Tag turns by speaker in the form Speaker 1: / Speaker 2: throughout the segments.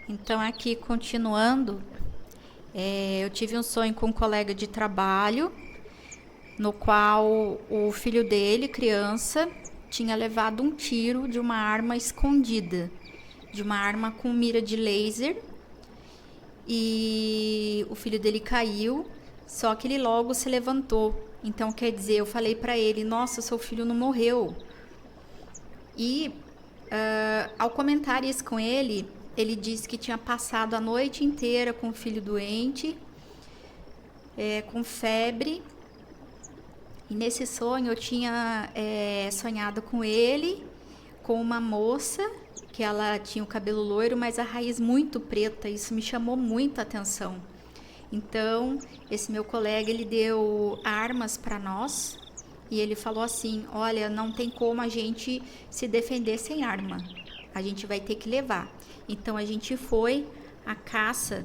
Speaker 1: Então, aqui continuando, eu tive um sonho com um colega de trabalho, no qual o filho dele, criança, tinha levado um tiro de uma arma escondida, de uma arma com mira de laser, e o filho dele caiu, só que ele logo se levantou. Então, quer dizer, eu falei para ele: nossa, seu filho não morreu. E ao comentar isso com ele, ele disse que tinha passado a noite inteira com o filho doente, com febre. E nesse sonho eu tinha sonhado com ele, com uma moça, que ela tinha o cabelo loiro, mas a raiz muito preta. Isso me chamou muita atenção. Então, esse meu colega, ele deu armas para nós e ele falou assim: olha, não tem como a gente se defender sem arma. A gente vai ter que levar. Então a gente foi à caça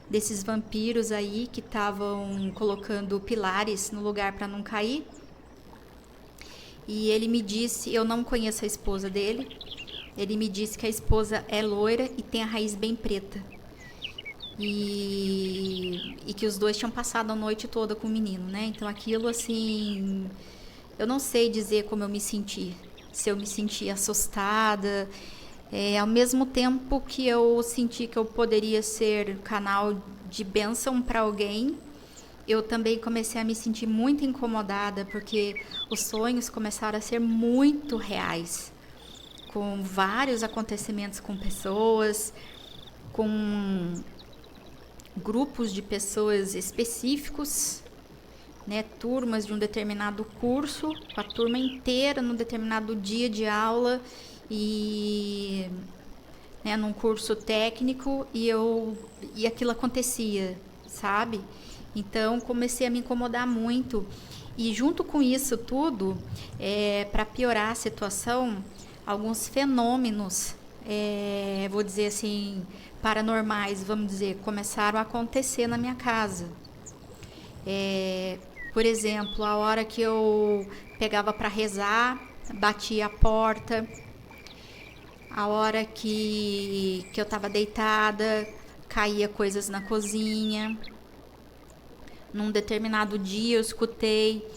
Speaker 1: desses vampiros aí que estavam colocando pilares no lugar para não cair. E ele me disse, eu não conheço a esposa dele, ele me disse que a esposa é loira e tem a raiz bem preta. E que os dois tinham passado a noite toda com o menino, né? Então aquilo assim, eu não sei dizer como eu me senti. Se eu me senti assustada, ao mesmo tempo que eu senti que eu poderia ser canal de bênção para alguém, eu também comecei a me sentir muito incomodada, porque os sonhos começaram a ser muito reais, com vários acontecimentos com pessoas, com grupos de pessoas específicos, né, turmas de um determinado curso, com a turma inteira num determinado dia de aula e num curso técnico, e aquilo acontecia, sabe? Então comecei a me incomodar muito. E junto com isso tudo, para piorar a situação, alguns fenômenos, vou dizer assim, paranormais, vamos dizer, começaram a acontecer na minha casa. Por exemplo, a hora que eu pegava para rezar, batia a porta. A hora que eu estava deitada, caía coisas na cozinha. Num determinado dia eu escutei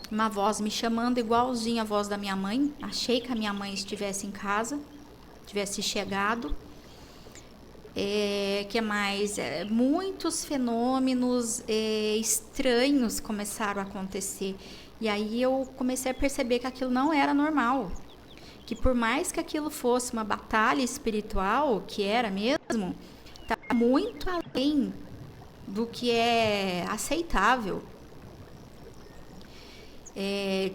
Speaker 1: uma voz me chamando igualzinha a voz da minha mãe. Achei que a minha mãe estivesse em casa, tivesse chegado. Que mais? Muitos fenômenos estranhos começaram a acontecer. E aí eu comecei a perceber que aquilo não era normal. Que por mais que aquilo fosse uma batalha espiritual, que era mesmo, está muito além do que é aceitável.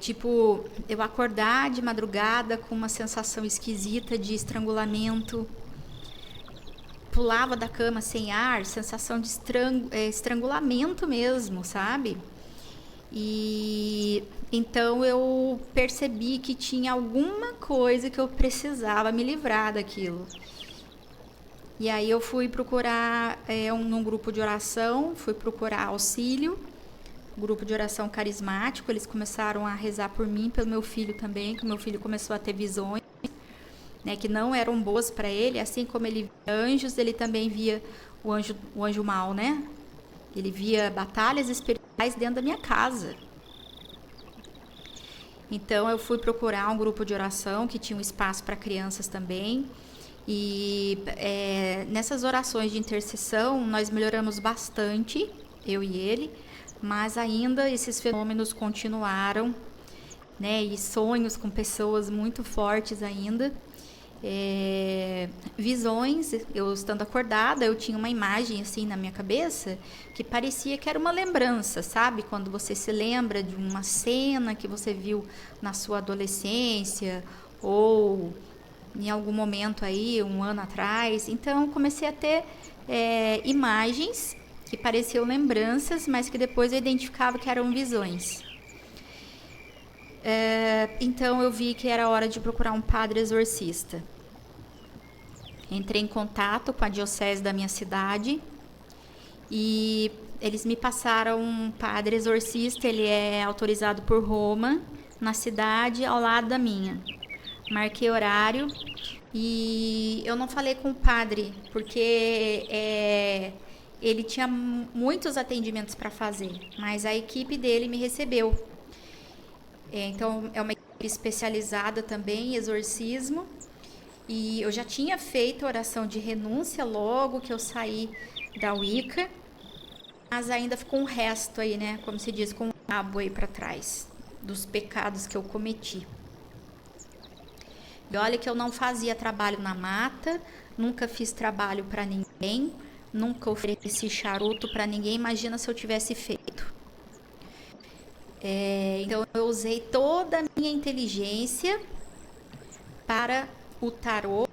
Speaker 1: Tipo, eu acordar de madrugada com uma sensação esquisita de estrangulamento, pulava da cama sem ar, sensação de estrangulamento mesmo, sabe? E então eu percebi que tinha alguma coisa que eu precisava me livrar daquilo. E aí eu fui procurar num grupo de oração, fui procurar auxílio, grupo de oração carismático. Eles começaram a rezar por mim, pelo meu filho também, que o meu filho começou a ter visões, né, que não eram boas para ele. Assim como ele via anjos, ele também via o anjo mau, né? Ele via batalhas espirituais dentro da minha casa. Então eu fui procurar um grupo de oração que tinha um espaço para crianças também. E nessas orações de intercessão nós melhoramos bastante, eu e ele, mas ainda esses fenômenos continuaram, né? E sonhos com pessoas muito fortes ainda. Visões, eu estando acordada, eu tinha uma imagem assim na minha cabeça que parecia que era uma lembrança, sabe? Quando você se lembra de uma cena que você viu na sua adolescência ou em algum momento aí, um ano atrás. Então comecei a ter imagens que pareciam lembranças, mas que depois eu identificava que eram visões. Então eu vi que era hora de procurar um padre exorcista. Entrei em contato com a diocese da minha cidade e eles me passaram um padre exorcista. Ele é autorizado por Roma, na cidade ao lado da minha. Marquei horário E eu não falei com o padre, porque ele tinha muitos atendimentos para fazer, mas a equipe dele me recebeu. Então, é uma equipe especializada também em exorcismo. E eu já tinha feito a oração de renúncia logo que eu saí da Wicca, mas ainda ficou um resto aí, né? Como se diz, com um rabo aí para trás, dos pecados que eu cometi. E olha que eu não fazia trabalho na mata, nunca fiz trabalho para ninguém, nunca ofereci charuto para ninguém, imagina se eu tivesse feito. Então eu usei toda a minha inteligência para o tarô,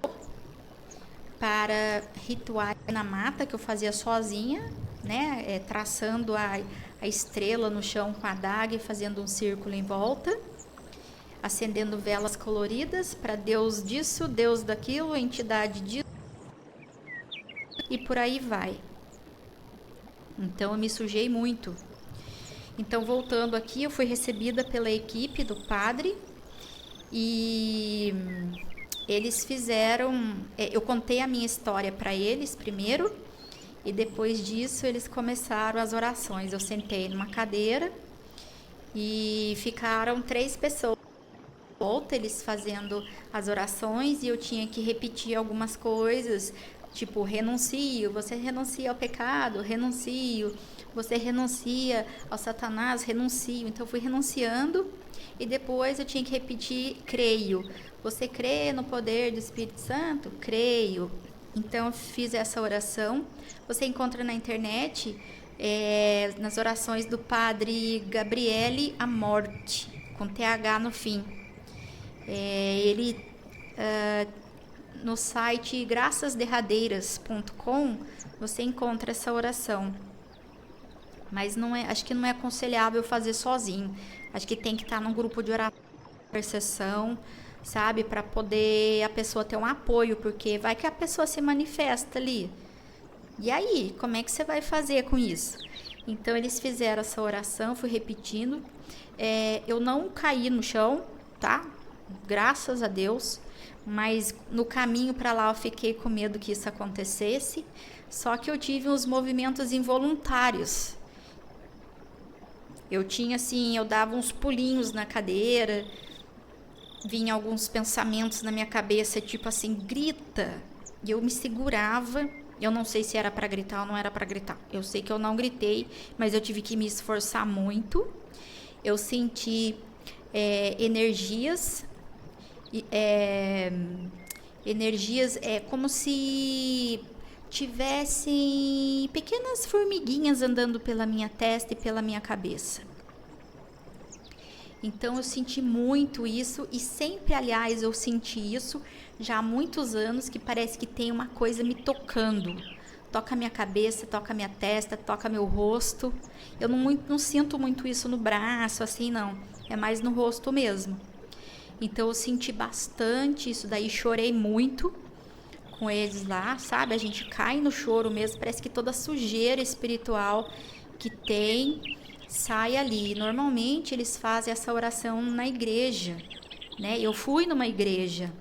Speaker 1: para rituais na mata que eu fazia sozinha, né? Traçando a estrela no chão com a adaga e fazendo um círculo em volta, acendendo velas coloridas para Deus disso, Deus daquilo, entidade disso, e por aí vai. Então eu me sujei muito. Então, voltando aqui, eu fui recebida pela equipe do padre e eles fizeram. Eu contei a minha história para eles primeiro e depois disso eles começaram as orações. Eu sentei numa cadeira e ficaram 3 pessoas à volta, eles fazendo as orações, e eu tinha que repetir algumas coisas, tipo, renuncio, você renuncia ao pecado, renuncio. Você renuncia ao Satanás, renuncio. Então eu fui renunciando e depois eu tinha que repetir, creio. Você crê no poder do Espírito Santo? Creio. Então eu fiz essa oração. Você encontra na internet, nas orações do padre Gabriele Amorti, com TH no fim. Ele, no site graçasderradeiras.com, você encontra essa oração. Mas acho que não é aconselhável fazer sozinho. Acho que tem que estar num grupo de oração, intercessão, sabe? Para poder a pessoa ter um apoio, porque vai que a pessoa se manifesta ali. E aí, como é que você vai fazer com isso? Então, eles fizeram essa oração, fui repetindo. Eu não caí no chão, tá? Graças a Deus. Mas no caminho para lá eu fiquei com medo que isso acontecesse. Só que eu tive uns movimentos involuntários. Eu tinha assim, eu dava uns pulinhos na cadeira, vinha alguns pensamentos na minha cabeça, tipo assim, grita. E eu me segurava. Eu não sei se era para gritar ou não era para gritar. Eu sei que eu não gritei, mas eu tive que me esforçar muito. Eu senti energias, como se tivessem pequenas formiguinhas andando pela minha testa e pela minha cabeça. Então eu senti muito isso, e sempre, aliás, eu senti isso já há muitos anos, que parece que tem uma coisa me tocando. Toca minha cabeça, toca minha testa, toca meu rosto. Eu não sinto muito isso no braço, assim, não. É mais no rosto mesmo. Então eu senti bastante isso daí, chorei muito com eles lá, sabe? A gente cai no choro mesmo, parece que toda a sujeira espiritual que tem sai ali. Normalmente eles fazem essa oração na igreja, né? Eu fui numa igreja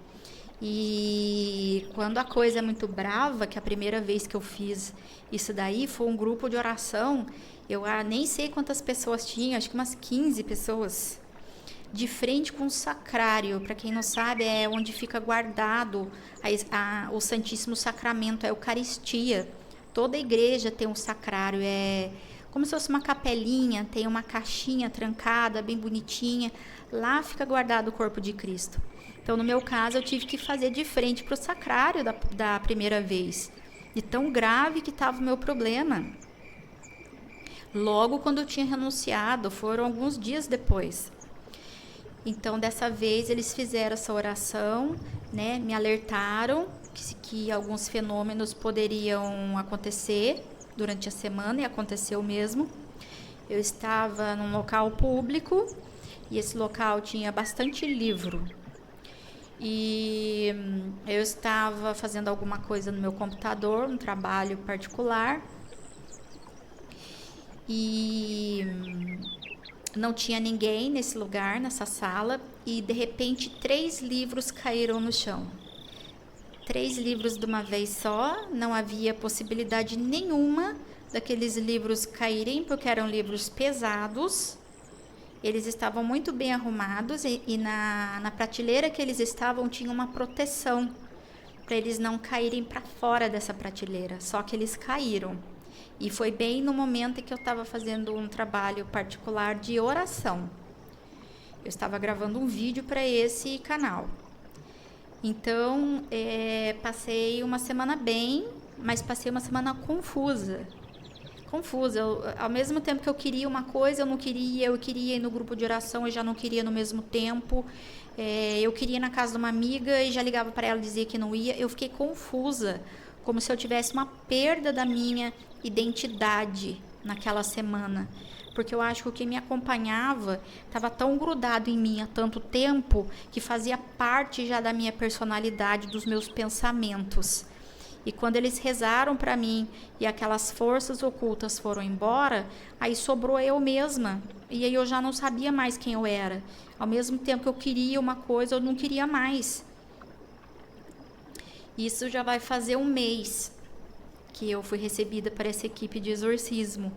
Speaker 1: e quando a coisa é muito brava, que a primeira vez que eu fiz isso daí foi um grupo de oração, eu nem sei quantas pessoas tinha, acho que umas 15 pessoas, de frente com o sacrário. Para quem não sabe, é onde fica guardado o Santíssimo Sacramento, a Eucaristia. Toda igreja tem um sacrário, é como se fosse uma capelinha, tem uma caixinha trancada, bem bonitinha. Lá fica guardado o corpo de Cristo. Então, no meu caso, eu tive que fazer de frente para o sacrário da primeira vez. De tão grave que estava o meu problema. Logo quando eu tinha renunciado, foram alguns dias depois. Então, dessa vez, eles fizeram essa oração, né? Me alertaram que alguns fenômenos poderiam acontecer durante a semana, e aconteceu mesmo. Eu estava num local público, e esse local tinha bastante livro. E eu estava fazendo alguma coisa no meu computador, um trabalho particular. E não tinha ninguém nesse lugar, nessa sala, e de repente 3 livros caíram no chão. 3 livros de uma vez só, não havia possibilidade nenhuma daqueles livros caírem, porque eram livros pesados. Eles estavam muito bem arrumados e na prateleira que eles estavam tinha uma proteção para eles não caírem para fora dessa prateleira, só que eles caíram. E foi bem no momento em que eu estava fazendo um trabalho particular de oração. Eu estava gravando um vídeo para esse canal. Então, passei uma semana bem, mas passei uma semana confusa. Ao mesmo tempo que eu queria uma coisa, eu queria ir no grupo de oração, eu já não queria no mesmo tempo. Eu queria ir na casa de uma amiga e já ligava para ela e dizia que não ia. Eu fiquei confusa, como se eu tivesse uma perda da minha identidade naquela semana. Porque eu acho que o que me acompanhava estava tão grudado em mim há tanto tempo que fazia parte já da minha personalidade, dos meus pensamentos. E quando eles rezaram para mim e aquelas forças ocultas foram embora, aí sobrou eu mesma. E aí eu já não sabia mais quem eu era. Ao mesmo tempo que eu queria uma coisa, eu não queria mais. Isso já vai fazer um mês que eu fui recebida para essa equipe de exorcismo.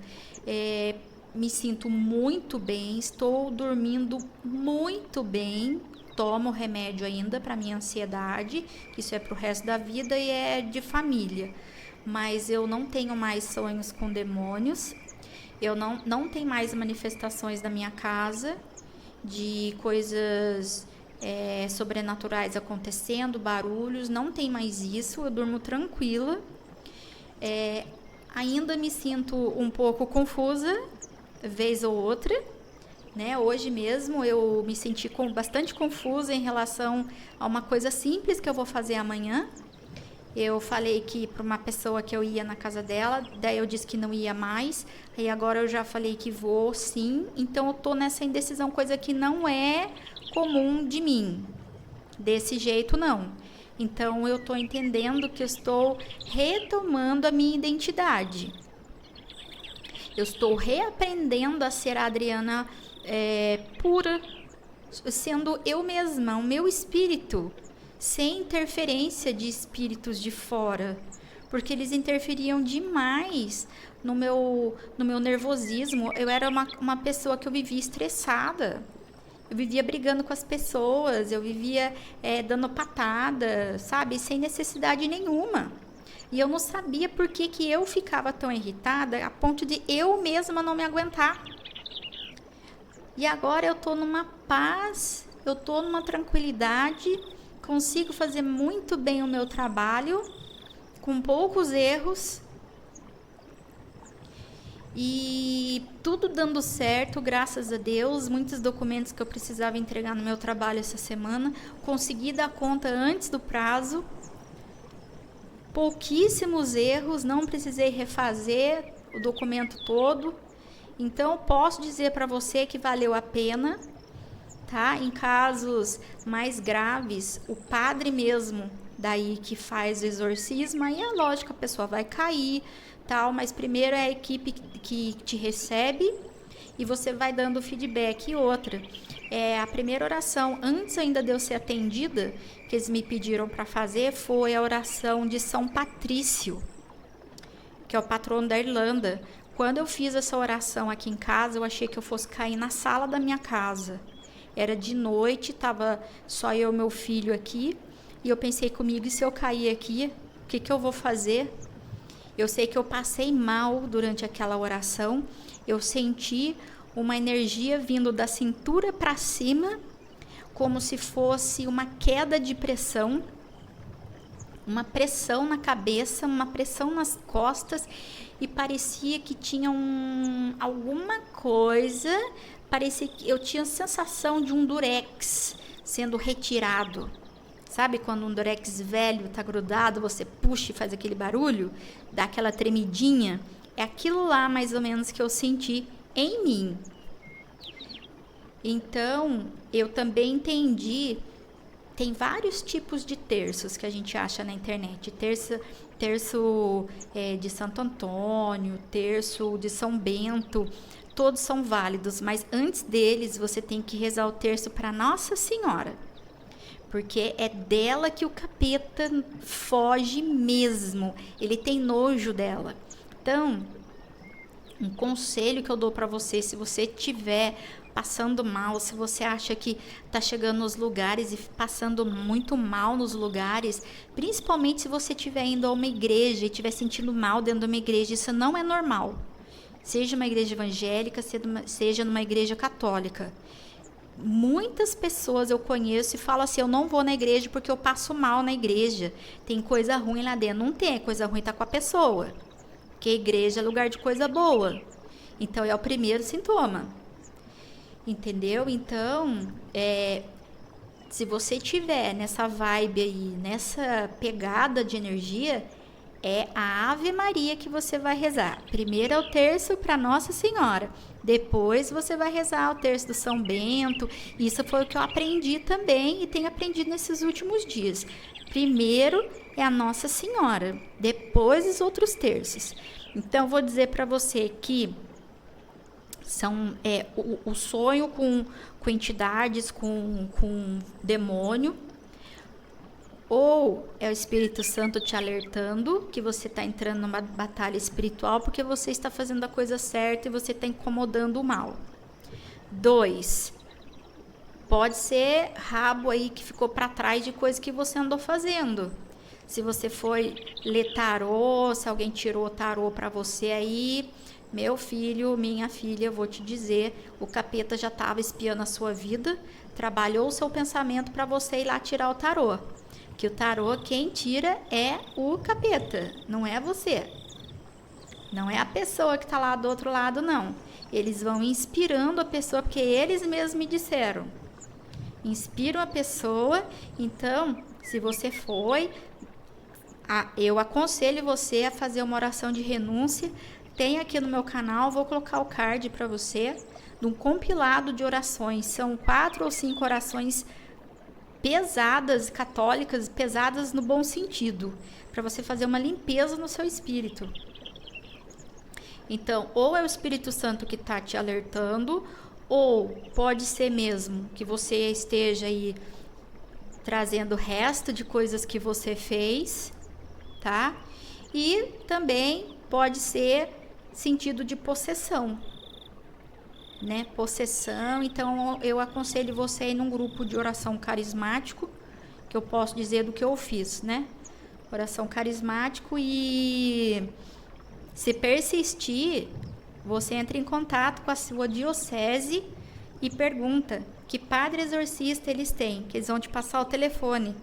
Speaker 1: Me sinto muito bem, estou dormindo muito bem, tomo remédio ainda para minha ansiedade, que isso é para o resto da vida e é de família. Mas eu não tenho mais sonhos com demônios, eu não tenho mais manifestações da minha casa, de coisas sobrenaturais acontecendo, barulhos, não tem mais isso, eu durmo tranquila. Ainda me sinto um pouco confusa, vez ou outra, né? Hoje mesmo eu me senti bastante confusa em relação a uma coisa simples que eu vou fazer amanhã. Eu falei que para uma pessoa que eu ia na casa dela, daí eu disse que não ia mais, aí agora eu já falei que vou sim, então eu tô nessa indecisão, coisa que não é comum de mim, desse jeito não. Então eu tô entendendo que eu estou retomando a minha identidade. Eu estou reaprendendo a ser a Adriana pura, sendo eu mesma, o meu espírito, sem interferência de espíritos de fora, porque eles interferiam demais no meu nervosismo. Eu era uma pessoa que eu vivia estressada, eu vivia brigando com as pessoas, eu vivia dando patada, sabe, sem necessidade nenhuma. E eu não sabia por que eu ficava tão irritada a ponto de eu mesma não me aguentar. E agora eu tô numa paz, eu tô numa tranquilidade, consigo fazer muito bem o meu trabalho, com poucos erros. E tudo dando certo, graças a Deus. Muitos documentos que eu precisava entregar no meu trabalho essa semana, consegui dar conta antes do prazo. Pouquíssimos erros, não precisei refazer o documento todo. Então, posso dizer para você que valeu a pena, tá? Em casos mais graves, o padre mesmo daí que faz o exorcismo, aí é lógico, a pessoa vai cair, tal, mas primeiro é a equipe que te recebe e você vai dando feedback. E outra, a primeira oração, antes ainda de eu ser atendida, que eles me pediram para fazer, foi a oração de São Patrício, que é o patrono da Irlanda. Quando eu fiz essa oração aqui em casa, eu achei que eu fosse cair na sala da minha casa. Era de noite, estava só eu e meu filho aqui, e eu pensei comigo, e se eu cair aqui, o que eu vou fazer? Eu sei que eu passei mal durante aquela oração, eu senti uma energia vindo da cintura para cima, como se fosse uma queda de pressão, uma pressão na cabeça, uma pressão nas costas, e parecia que tinha alguma coisa, parecia que eu tinha a sensação de um durex sendo retirado. Sabe quando um durex velho está grudado, você puxa e faz aquele barulho, dá aquela tremidinha? É aquilo lá mais ou menos que eu senti em mim. Então, eu também entendi, tem vários tipos de terços que a gente acha na internet. Terço de Santo Antônio, terço de São Bento, todos são válidos, mas antes deles você tem que rezar o terço para Nossa Senhora. porque é dela que o capeta foge mesmo. Ele tem nojo dela. Então, um conselho que eu dou para você, se você tiver passando mal, se você acha que tá chegando nos lugares e passando muito mal nos lugares, principalmente se você estiver indo a uma igreja e estiver sentindo mal dentro de uma igreja, isso não é normal. Seja uma igreja evangélica, seja numa igreja católica. Muitas pessoas eu conheço e falam assim, eu não vou na igreja porque eu passo mal na igreja. Tem coisa ruim lá dentro. Não tem, coisa ruim tá com a pessoa. Porque a igreja é lugar de coisa boa. Então é o primeiro sintoma. Entendeu? Então, se você tiver nessa vibe aí, nessa pegada de energia, é a Ave Maria que você vai rezar. Primeiro é o terço para Nossa Senhora. Depois você vai rezar o terço do São Bento. Isso foi o que eu aprendi também e tenho aprendido nesses últimos dias. Primeiro é a Nossa Senhora, depois os outros terços. Então, vou dizer para você que o sonho com entidades, com demônio, ou é o Espírito Santo te alertando que você está entrando numa batalha espiritual porque você está fazendo a coisa certa e você está incomodando o mal. 2, pode ser rabo aí que ficou para trás de coisa que você andou fazendo. Se você foi ler tarô, se alguém tirou tarô para você aí, meu filho, minha filha, eu vou te dizer, o capeta já estava espiando a sua vida, trabalhou o seu pensamento para você ir lá tirar o tarô. Que o tarô, quem tira é o capeta, não é você. Não é a pessoa que está lá do outro lado, não. Eles vão inspirando a pessoa, porque eles mesmos me disseram. Inspiram a pessoa, então, se você foi, eu aconselho você a fazer uma oração de renúncia. Tem aqui no meu canal, vou colocar o card para você, de um compilado de orações. São 4 ou 5 orações pesadas, católicas, pesadas no bom sentido, para você fazer uma limpeza no seu espírito. Então, ou é o Espírito Santo que está te alertando, ou pode ser mesmo que você esteja aí trazendo o resto de coisas que você fez, tá? E também pode ser sentido de possessão, né? Possessão. Então eu aconselho você a ir num grupo de oração carismático, que eu posso dizer do que eu fiz, né? Oração carismático, e se persistir, você entra em contato com a sua diocese e pergunta que padre exorcista eles têm, que eles vão te passar o telefone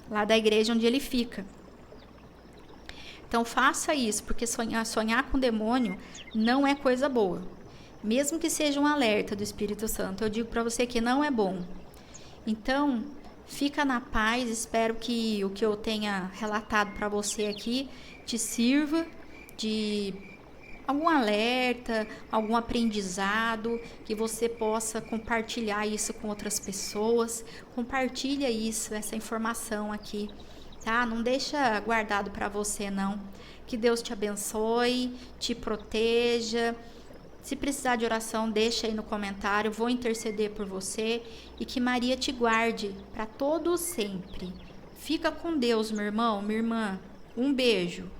Speaker 1: lá da igreja onde ele fica. Então faça isso, porque sonhar com demônio não é coisa boa. Mesmo que seja um alerta do Espírito Santo, eu digo para você que não é bom. Então, fica na paz, espero que o que eu tenha relatado para você aqui te sirva de algum alerta, algum aprendizado, que você possa compartilhar isso com outras pessoas. Compartilha isso, essa informação aqui, tá? Não deixa guardado para você, não. Que Deus te abençoe, te proteja. Se precisar de oração, deixa aí no comentário, vou interceder por você, e que Maria te guarde para todo sempre. Fica com Deus, meu irmão, minha irmã. Um beijo.